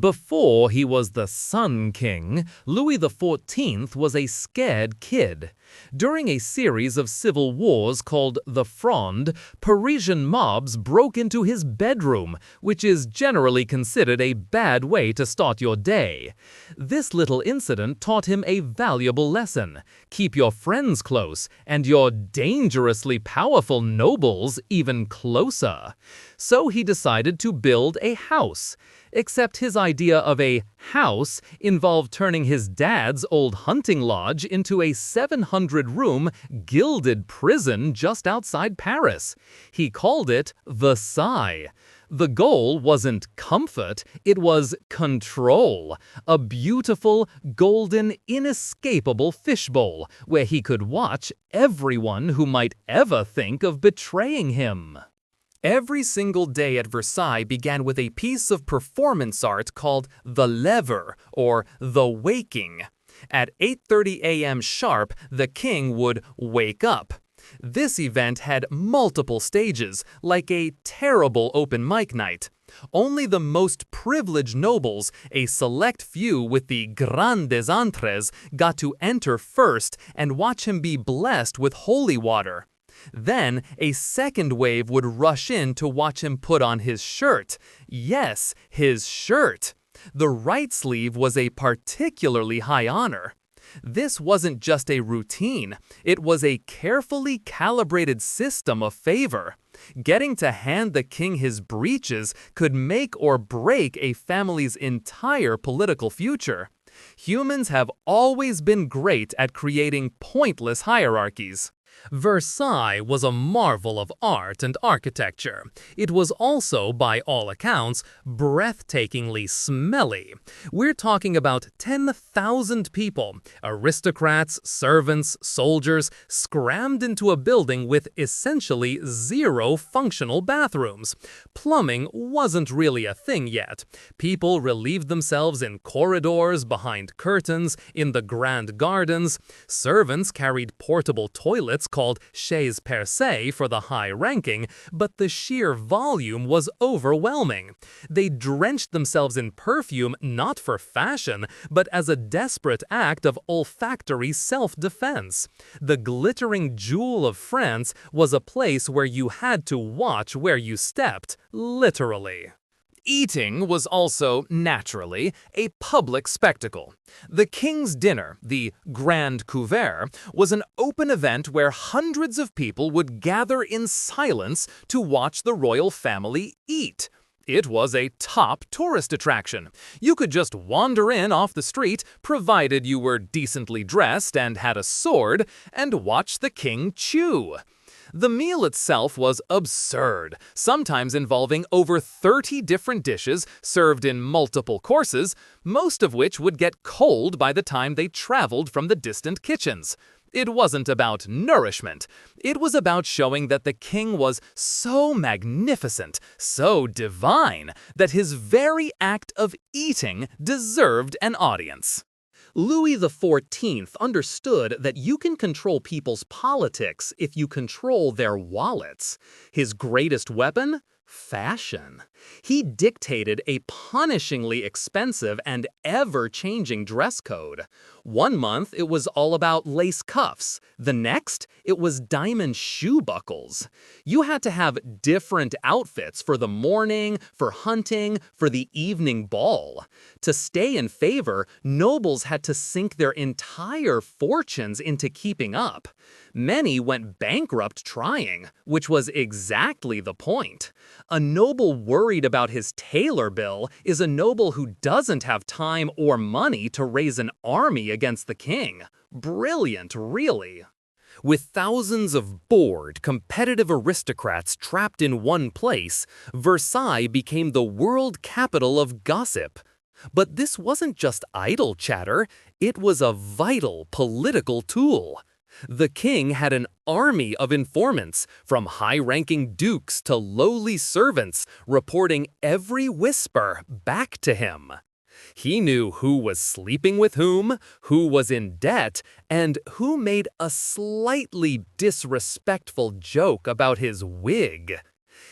Before he was the Sun King, Louis XIV was a scared kid. During a series of civil wars called the Fronde, Parisian mobs broke into his bedroom, which is generally considered a bad way to start your day. This little incident taught him a valuable lesson. Keep your friends close, and your dangerously powerful nobles even closer. So he decided to build a house. Except his idea of a house involved turning his dad's old hunting lodge into a 700-room gilded prison just outside Paris. He called it Versailles. The goal wasn't comfort, it was control. A beautiful, golden, inescapable fishbowl where he could watch everyone who might ever think of betraying him. Every single day at Versailles began with a piece of performance art called the lever, or the waking. At 8:30 a.m. sharp, the king would wake up. This event had multiple stages, like a terrible open mic night. Only the most privileged nobles, a select few with the grandes entrées, got to enter first and watch him be blessed with holy water. Then, a second wave would rush in to watch him put on his shirt. Yes, his shirt. The right sleeve was a particularly high honor. This wasn't just a routine, it was a carefully calibrated system of favor. Getting to hand the king his breeches could make or break a family's entire political future. Humans have always been great at creating pointless hierarchies. Versailles was a marvel of art and architecture. It was also, by all accounts, breathtakingly smelly. We're talking about 10,000 people, aristocrats, servants, soldiers, crammed into a building with essentially zero functional bathrooms. Plumbing wasn't really a thing yet. People relieved themselves in corridors, behind curtains, in the grand gardens. Servants carried portable toilets called chaises percées for the high-ranking, but the sheer volume was overwhelming. They drenched themselves in perfume not for fashion, but as a desperate act of olfactory self-defense. The glittering jewel of France was a place where you had to watch where you stepped, literally. Eating was also, naturally, a public spectacle. The king's dinner, the grand couvert, was an open event where hundreds of people would gather in silence to watch the royal family eat. It was a top tourist attraction. You could just wander in off the street, provided you were decently dressed and had a sword, and watch the king chew. The meal itself was absurd, sometimes involving over 30 different dishes served in multiple courses, most of which would get cold by the time they traveled from the distant kitchens. It wasn't about nourishment. It was about showing that the king was so magnificent, so divine, that his very act of eating deserved an audience. Louis XIV understood that you can control people's politics if you control their wallets. His greatest weapon? Fashion. He dictated a punishingly expensive and ever-changing dress code. One month, it was all about lace cuffs. The next, it was diamond shoe buckles. You had to have different outfits for the morning, for hunting, for the evening ball. To stay in favor, nobles had to sink their entire fortunes into keeping up. Many went bankrupt trying, which was exactly the point. A noble worried about his tailor bill is a noble who doesn't have time or money to raise an army against the king. Brilliant, really. With thousands of bored, competitive aristocrats trapped in one place, Versailles became the world capital of gossip. But this wasn't just idle chatter, it was a vital political tool. The king had an army of informants, from high-ranking dukes to lowly servants, reporting every whisper back to him. He knew who was sleeping with whom, who was in debt, and who made a slightly disrespectful joke about his wig.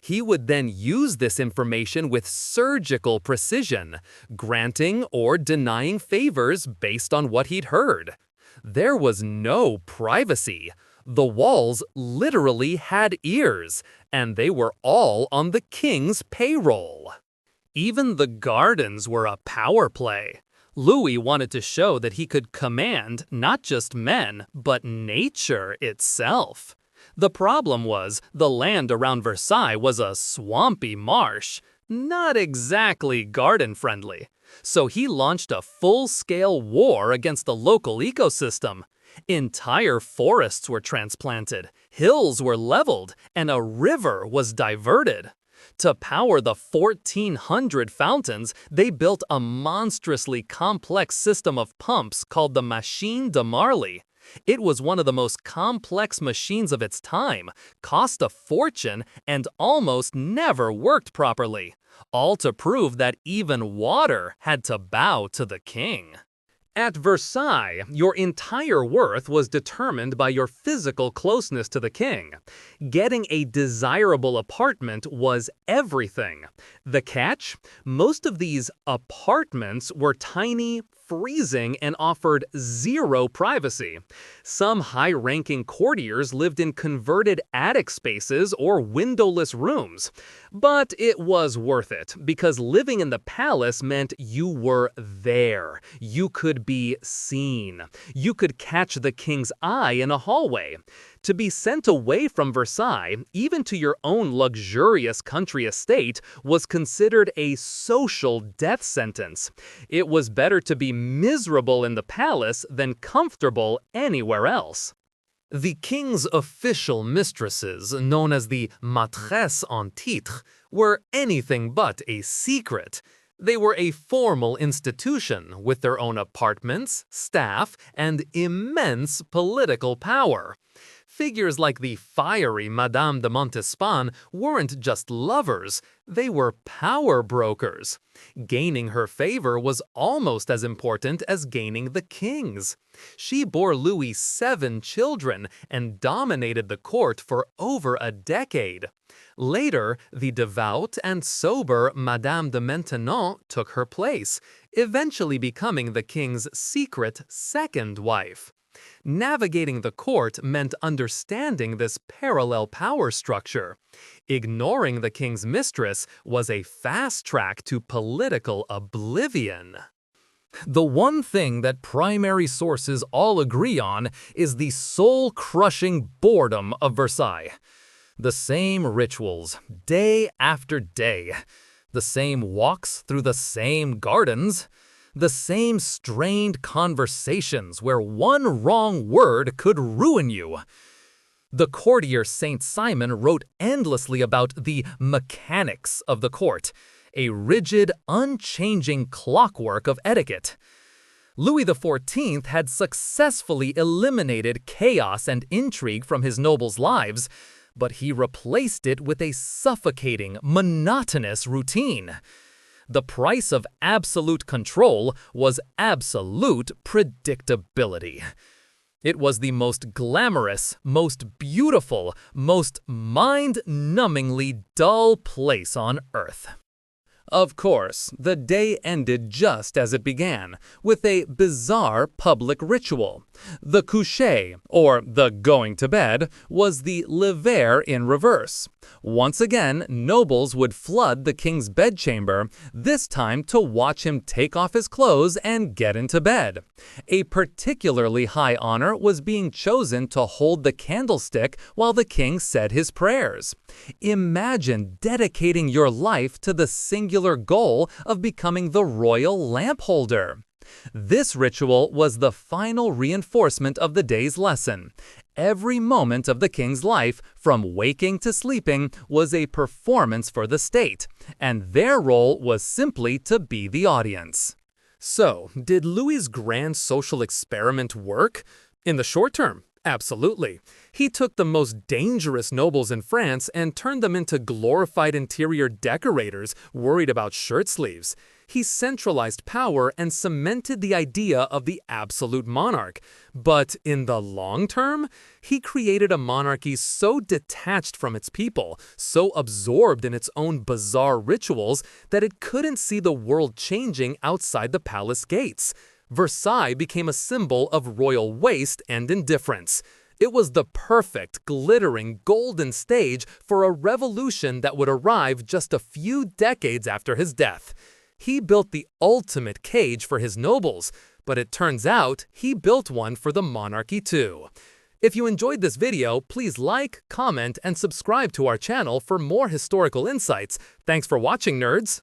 He would then use this information with surgical precision, granting or denying favors based on what he'd heard. There was no privacy. The walls literally had ears, and they were all on the king's payroll. Even the gardens were a power play. Louis wanted to show that he could command not just men, but nature itself. The problem was the land around Versailles was a swampy marsh, not exactly garden-friendly. So he launched a full-scale war against the local ecosystem. Entire forests were transplanted, hills were leveled, and a river was diverted. To power the 1,400 fountains, they built a monstrously complex system of pumps called the Machine de Marly. It was one of the most complex machines of its time, cost a fortune, and almost never worked properly. All to prove that even water had to bow to the king. At Versailles, your entire worth was determined by your physical closeness to the king. Getting a desirable apartment was everything. The catch? Most of these apartments were tiny, freezing, and offered zero privacy. Some high-ranking courtiers lived in converted attic spaces or windowless rooms. But it was worth it, because living in the palace meant you were there. You could be seen. You could catch the king's eye in a hallway. To be sent away from Versailles, even to your own luxurious country estate, was considered a social death sentence. It was better to be miserable in the palace than comfortable anywhere else. The king's official mistresses, known as the maîtresses en titre, were anything but a secret. They were a formal institution with their own apartments, staff, and immense political power. Figures like the fiery Madame de Montespan weren't just lovers, they were power brokers. Gaining her favor was almost as important as gaining the king's. She bore Louis 7 children and dominated the court for over a decade. Later, the devout and sober Madame de Maintenon took her place, eventually becoming the king's secret second wife. Navigating the court meant understanding this parallel power structure. Ignoring the king's mistress was a fast track to political oblivion. The one thing that primary sources all agree on is the soul-crushing boredom of Versailles. The same rituals, day after day. The same walks through the same gardens. The same strained conversations where one wrong word could ruin you. The courtier Saint Simon wrote endlessly about the mechanics of the court, a rigid, unchanging clockwork of etiquette. Louis XIV had successfully eliminated chaos and intrigue from his nobles' lives, but he replaced it with a suffocating, monotonous routine. The price of absolute control was absolute predictability. It was the most glamorous, most beautiful, most mind-numbingly dull place on earth. Of course, the day ended just as it began, with a bizarre public ritual. The coucher, or the going to bed, was the lever in reverse. Once again, nobles would flood the king's bedchamber, this time to watch him take off his clothes and get into bed. A particularly high honor was being chosen to hold the candlestick while the king said his prayers. Imagine dedicating your life to the singular goal of becoming the royal lamp holder. This ritual was the final reinforcement of the day's lesson. Every moment of the king's life, from waking to sleeping, was a performance for the state, and their role was simply to be the audience. So, did Louis's grand social experiment work? In the short term, Absolutely. He took the most dangerous nobles in France and turned them into glorified interior decorators worried about shirt sleeves. He centralized power and cemented the idea of the absolute monarch. But in the long term, he created a monarchy so detached from its people, so absorbed in its own bizarre rituals, that it couldn't see the world changing outside the palace gates. Versailles became a symbol of royal waste and indifference. It was the perfect, glittering, golden stage for a revolution that would arrive just a few decades after his death. He built the ultimate cage for his nobles, but it turns out he built one for the monarchy too. If you enjoyed this video, please like, comment, and subscribe to our channel for more historical insights. Thanks for watching, nerds!